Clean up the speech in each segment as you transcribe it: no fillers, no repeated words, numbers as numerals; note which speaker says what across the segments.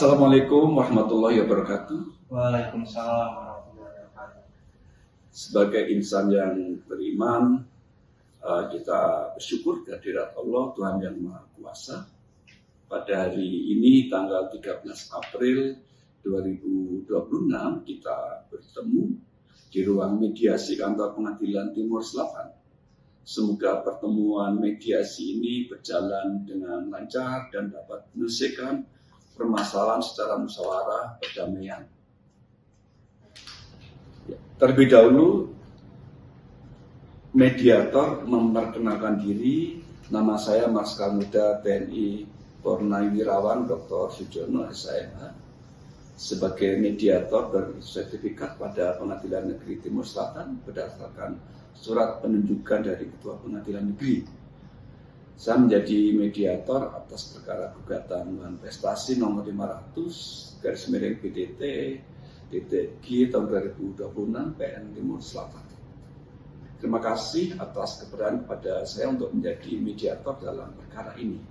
Speaker 1: Assalamualaikum warahmatullahi wabarakatuh.
Speaker 2: Waalaikumsalam warahmatullahi wabarakatuh.
Speaker 1: Sebagai insan yang beriman, kita bersyukur kehadirat Allah, Tuhan yang Maha Kuasa. Pada hari ini, tanggal 13 April 2026, kita bertemu di ruang mediasi kantor pengadilan Timur Selatan. Semoga pertemuan mediasi ini berjalan dengan lancar dan dapat menyelesaikan permasalahan secara musyawarah perdamaian. Terlebih dahulu, mediator memperkenalkan diri. Nama saya Marskal Muda TNI Purnawirawan Dr. Sujono SIMH. Sebagai mediator bersertifikat pada Pengadilan Negeri Timur Selatan berdasarkan surat penunjukan dari Ketua Pengadilan Negeri. Saya menjadi mediator atas perkara gugatan manifestasi nomor 500/BDT-G tahun 2026 PN Timur Selatan. Terima kasih atas keberanian kepada saya untuk menjadi mediator dalam perkara ini.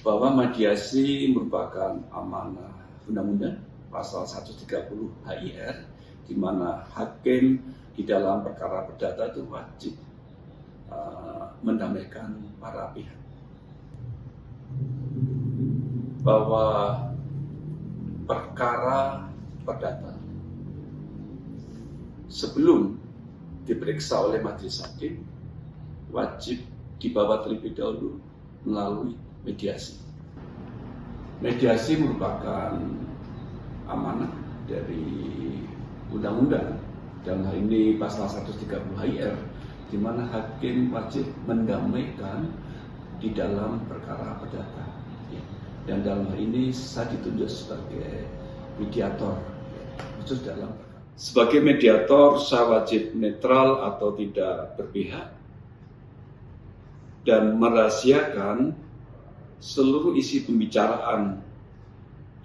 Speaker 1: Bahwa mediasi merupakan amanah undang-undang pasal 130 HIR, di mana hakim di dalam perkara perdata itu wajib mendamaikan para pihak. Bahwa perkara perdata sebelum diperiksa oleh majelis hakim wajib dibawa terlebih dahulu melalui mediasi. Mediasi merupakan amanah dari undang-undang, dalam hal ini pasal 130 HIR, di mana hakim wajib mendamaikan di dalam perkara perdata. Dan dalam hal ini saya ditunjuk sebagai mediator, khusus dalam perkara. Sebagai mediator, saya wajib netral atau tidak berpihak dan merahasiakan seluruh isi pembicaraan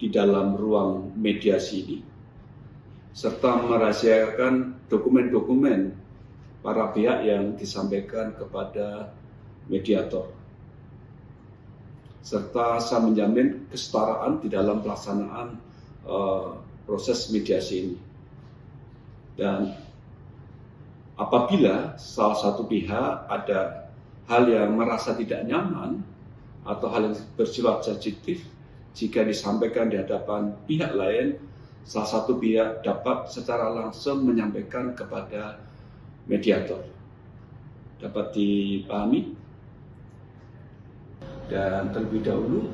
Speaker 1: di dalam ruang mediasi ini, serta merahasiakan dokumen-dokumen para pihak yang disampaikan kepada mediator. Serta saya menjamin kesetaraan di dalam pelaksanaan proses mediasi ini. Dan apabila salah satu pihak ada hal yang merasa tidak nyaman atau hal yang bersifat sensitif, jika disampaikan di hadapan pihak lain, salah satu pihak dapat secara langsung menyampaikan kepada mediator. Dapat dipahami? Dan terlebih dahulu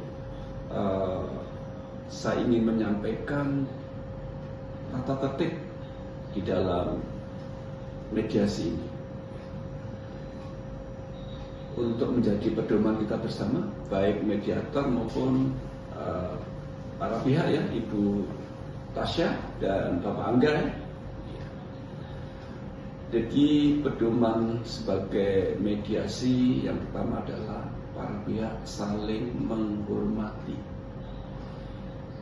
Speaker 1: saya ingin menyampaikan tata tertib di dalam mediasi ini untuk menjadi pedoman kita bersama, baik mediator maupun para pihak ya, Ibu Tasya dan Bapak Angga ya. Jadi pedoman sebagai mediasi yang pertama adalah para pihak saling menghormati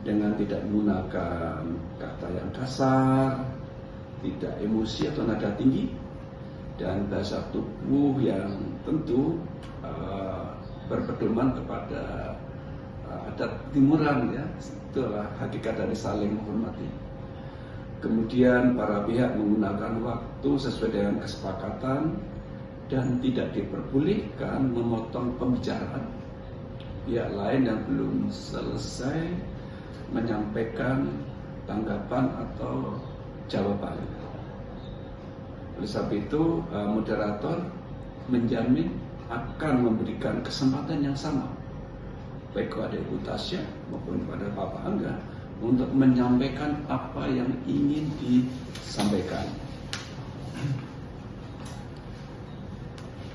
Speaker 1: dengan tidak menggunakan kata yang kasar, tidak emosi atau nada tinggi, dan bahasa tubuh yang tentu berpedoman kepada adat timuran ya. Itulah hakikat dari saling menghormati. Kemudian para pihak menggunakan waktu sesuai dengan kesepakatan dan tidak diperbolehkan memotong pembicaraan pihak lain yang belum selesai menyampaikan tanggapan atau jawaban. Oleh sebab itu, moderator menjamin akan memberikan kesempatan yang sama baik kepada Ibu Tasya maupun kepada Bapak Angga untuk menyampaikan apa yang ingin disampaikan.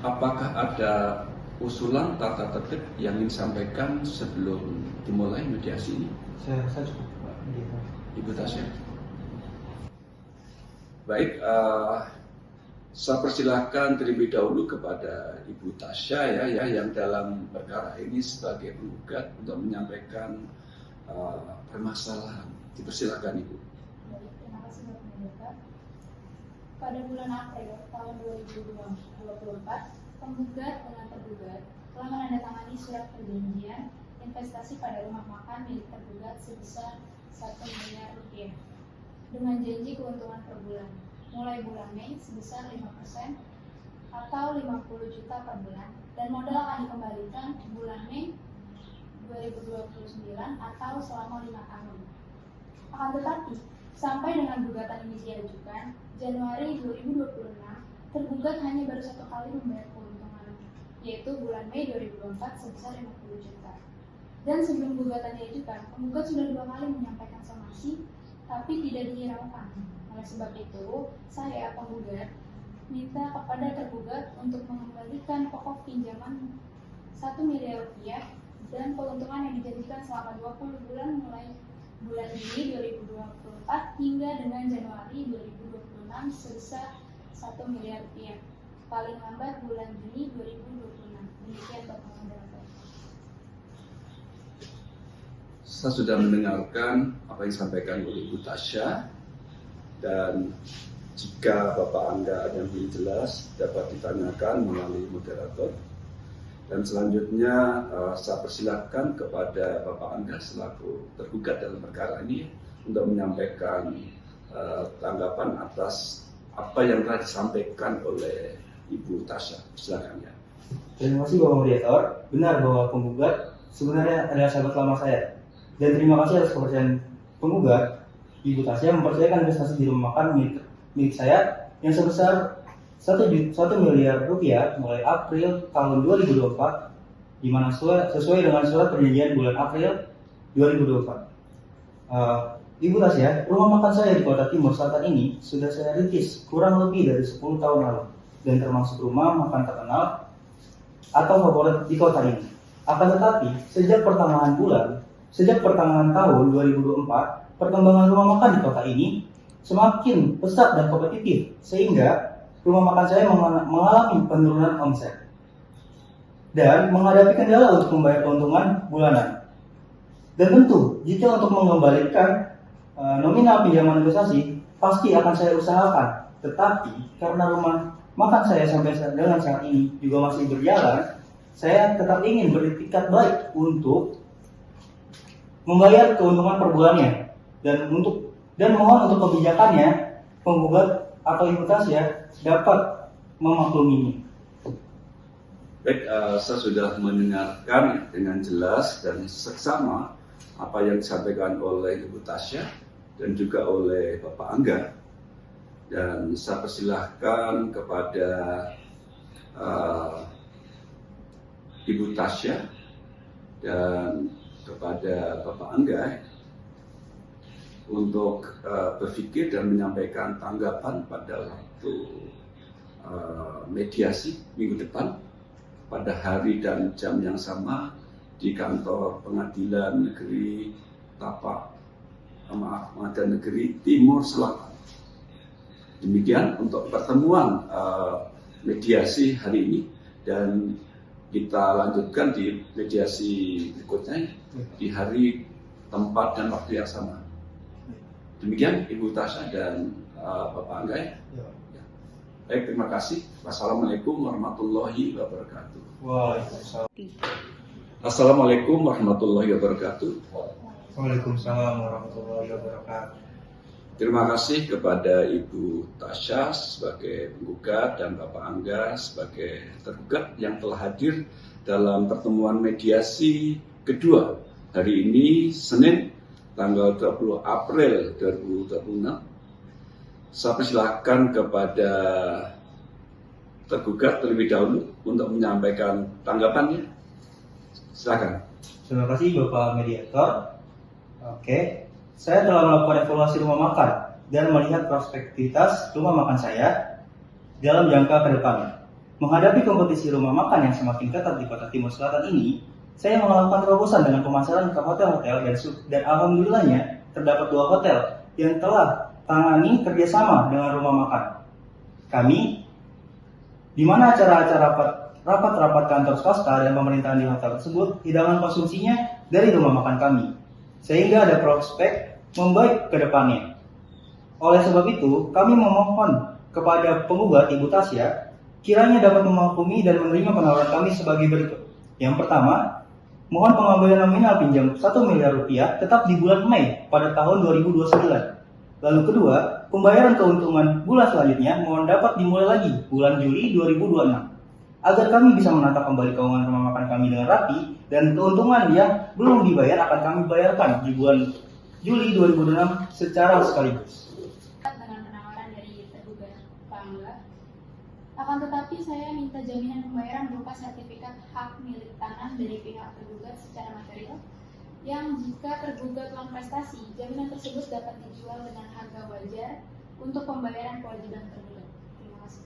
Speaker 1: Apakah ada usulan tata tertib yang ingin disampaikan sebelum dimulai mediasi ini?
Speaker 2: Saya cukup, Pak.
Speaker 1: Ibu Tasya. Baik, saya persilahkan terlebih dahulu kepada Ibu Tasya ya yang dalam perkara ini sebagai penggugat untuk menyampaikan permasalahan. Dipersilakan Ibu.
Speaker 3: Baik, terima kasih Bapak Pendeta. Pada bulan April tahun 2024, penggugat dengan tergugat telah menandatangani surat perjanjian investasi pada rumah makan milik tergugat sebesar 1 miliar rupiah dengan janji keuntungan per bulan mulai bulan Mei sebesar 5% atau 50 juta per bulan, dan modal akan dikembalikan bulan Mei 2029 atau selama 5 tahun. Akan tetapi, sampai dengan gugatan ini diajukan, Januari 2026, tergugat hanya baru 1 kali membayar keuntungan, yaitu bulan Mei 2024 sebesar 50 juta. Dan sebelum gugatan diajukan, penggugat sudah 2 kali menyampaikan somasi, tapi tidak dihiraukan. Oleh sebab itu, saya penggugat minta kepada tergugat untuk mengembalikan pokok pinjaman 1 miliar rupiah dan keuntungan yang dijanjikan selama 20 bulan mulai bulan Juli 2024 hingga dengan Januari 2026 sebesar 1 miliar rupiah, paling lambat bulan Juni 2026. Demikian Bapak Moderator.
Speaker 1: Saya sudah mendengarkan apa yang disampaikan oleh Ibu Tasya, dan jika Bapak Angga ada yang belum jelas dapat ditanyakan melalui moderator. Dan selanjutnya saya persilahkan kepada Bapak Angga selaku tergugat dalam perkara ini untuk menyampaikan tanggapan atas apa yang telah disampaikan oleh Ibu Tasya. Silakan ya.
Speaker 2: Terima kasih Bapak Moderator. Benar bahwa penggugat sebenarnya adalah sahabat lama saya. Dan terima kasih atas kepercayaan penggugat. Ibu Tasya mempercayakan investasi di rumah makan milik saya yang sebesar 1 miliar rupiah mulai April tahun 2024, di mana sesuai dengan surat perjanjian bulan April 2024. Ibu Tasya, rumah makan saya di Kota Timur Selatan ini sudah saya rintis kurang lebih dari 10 tahun lalu, dan termasuk rumah makan terkenal atau favorit di kota ini. Akan tetapi, sejak pertengahan tahun 2024, perkembangan rumah makan di kota ini semakin pesat dan kompetitif, sehingga rumah makan saya mengalami penurunan omset dan menghadapi kendala untuk membayar keuntungan bulanan. Dan tentu, jika untuk mengembalikan nominal pinjaman investasi, pasti akan saya usahakan. Tetapi, karena rumah makan saya sampai dengan saat ini juga masih berjalan, saya tetap ingin beritikat baik untuk membayar keuntungan per bulannya. Dan mohon untuk kebijakannya, penggugat atau Ibu Tasya dapat memakluminya.
Speaker 1: Baik, saya sudah mendengarkan dengan jelas dan seksama apa yang disampaikan oleh Ibu Tasya dan juga oleh Bapak Angga. Dan saya persilahkan kepada Ibu Tasya dan kepada Bapak Angga untuk berpikir dan menyampaikan tanggapan pada waktu mediasi minggu depan pada hari dan jam yang sama di kantor Pengadilan Negeri Pengadilan Negeri Timur Selatan. Demikian untuk pertemuan mediasi hari ini, dan kita lanjutkan di mediasi berikutnya di hari, tempat, dan waktu yang sama. Demikian Ibu Tasya dan Bapak Angga. Ya. Baik, terima kasih. Wassalamualaikum warahmatullahi wabarakatuh.
Speaker 2: Waalaikumsalam.
Speaker 1: Assalamualaikum warahmatullahi wabarakatuh.
Speaker 2: Waalaikumsalam warahmatullahi wabarakatuh.
Speaker 1: Terima kasih kepada Ibu Tasya sebagai penggugat dan Bapak Angga sebagai tergugat yang telah hadir dalam pertemuan mediasi kedua hari ini, Senin tanggal 20 April 2026. Saya persilahkan kepada tergugat terlebih dahulu untuk menyampaikan tanggapannya. Silakan.
Speaker 2: Terima kasih Bapak Mediator. Oke, saya telah melakukan evaluasi rumah makan dan melihat prospektivitas rumah makan saya dalam jangka ke depannya. Menghadapi kompetisi rumah makan yang semakin ketat di Kota Timur Selatan ini, saya melakukan terobosan dengan pemasaran ke hotel-hotel dan alhamdulillahnya terdapat 2 hotel yang telah tangani kerjasama dengan rumah makan kami, di mana acara-acara rapat-rapat kantor swasta dan pemerintahan di hotel tersebut hidangan konsumsinya dari rumah makan kami, sehingga ada prospek membaik ke depannya. Oleh sebab itu, kami memohon kepada penggugat Ibu Tasya kiranya dapat memaklumi dan menerima penawaran kami sebagai berikut. Yang pertama, Mohon pengambilan nominal pinjam 1 miliar rupiah tetap di bulan Mei pada tahun 2029. Lalu kedua, pembayaran keuntungan bulan selanjutnya mohon dapat dimulai lagi bulan Juli 2026. Agar kami bisa menata kembali keuangan rumah makan kami dengan rapi dan keuntungan yang belum dibayar akan kami bayarkan di bulan Juli 2026 secara sekaligus.
Speaker 3: Dengan penawaran dari tergugat Pak Angga. Akan tetapi saya minta jaminan pembayaran berupa sertifikat hak milik tanah dari pihak tergugat secara material yang jika tergugat uang prestasi, jaminan tersebut dapat dijual dengan harga wajar untuk pembayaran kewajiban tergugat. Terima kasih.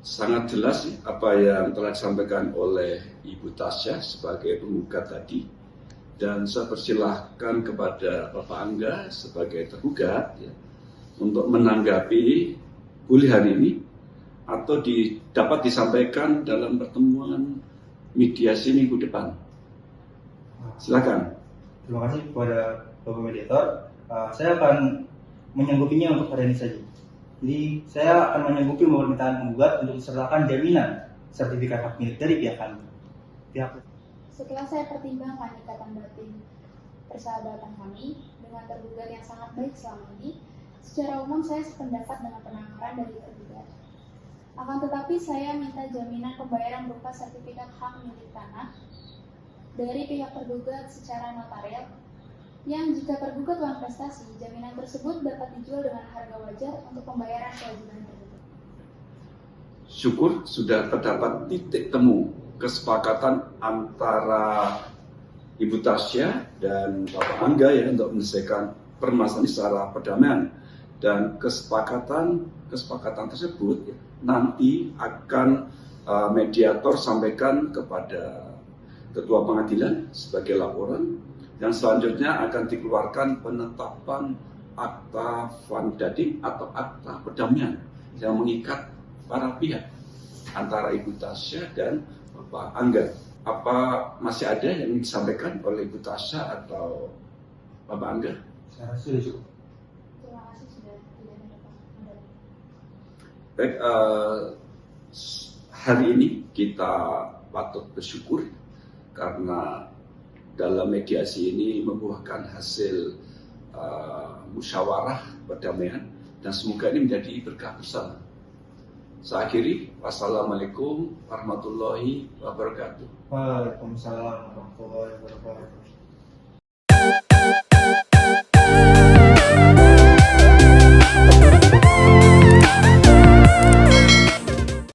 Speaker 1: Sangat jelas apa yang telah disampaikan oleh Ibu Tasya sebagai penggugat tadi, dan saya persilahkan kepada Bapak Angga sebagai tergugat ya, untuk menanggapi boleh hari ini atau dapat disampaikan dalam pertemuan mediasi minggu depan. Silakan.
Speaker 2: Terima kasih kepada Bapak Mediator. Saya akan menyanggupinya untuk hari ini saja. Jadi saya akan menyanggupi permintaan penggugat untuk disertakan jaminan sertifikat hak milik dari pihak kami.
Speaker 3: Setelah saya pertimbangkan ikatan batin persahabatan kami dengan tergugat yang sangat baik selama ini, secara umum saya sependapat dengan penawaran dari tergugat. Akan tetapi saya minta jaminan pembayaran berupa sertifikat hak milik tanah dari pihak tergugat secara notarial yang jika tergugat uang prestasi, jaminan tersebut dapat dijual dengan harga wajar untuk pembayaran kewajiban tergugat.
Speaker 1: Syukur sudah terdapat titik temu kesepakatan antara Ibu Tasya dan Bapak Angga ya untuk menyelesaikan permasalahan secara perdamaian, dan kesepakatan tersebut nanti akan mediator sampaikan kepada Ketua Pengadilan sebagai laporan, dan selanjutnya akan dikeluarkan penetapan akta vandading atau akta perdamaian yang mengikat para pihak antara Ibu Tasya dan Bapak Angga. Apa masih ada yang disampaikan oleh Ibu Tasya atau Bapak Angga?
Speaker 2: Saya rasa sudah cukup.
Speaker 3: Terima kasih sudah tidak ada.
Speaker 1: Baik, hari ini kita patut bersyukur karena dalam mediasi ini membuahkan hasil musyawarah perdamaian, dan semoga ini menjadi berkah bersama. Saya akhiri. Wassalamualaikum warahmatullahi wabarakatuh.
Speaker 2: Waalaikumsalam warahmatullahi wabarakatuh.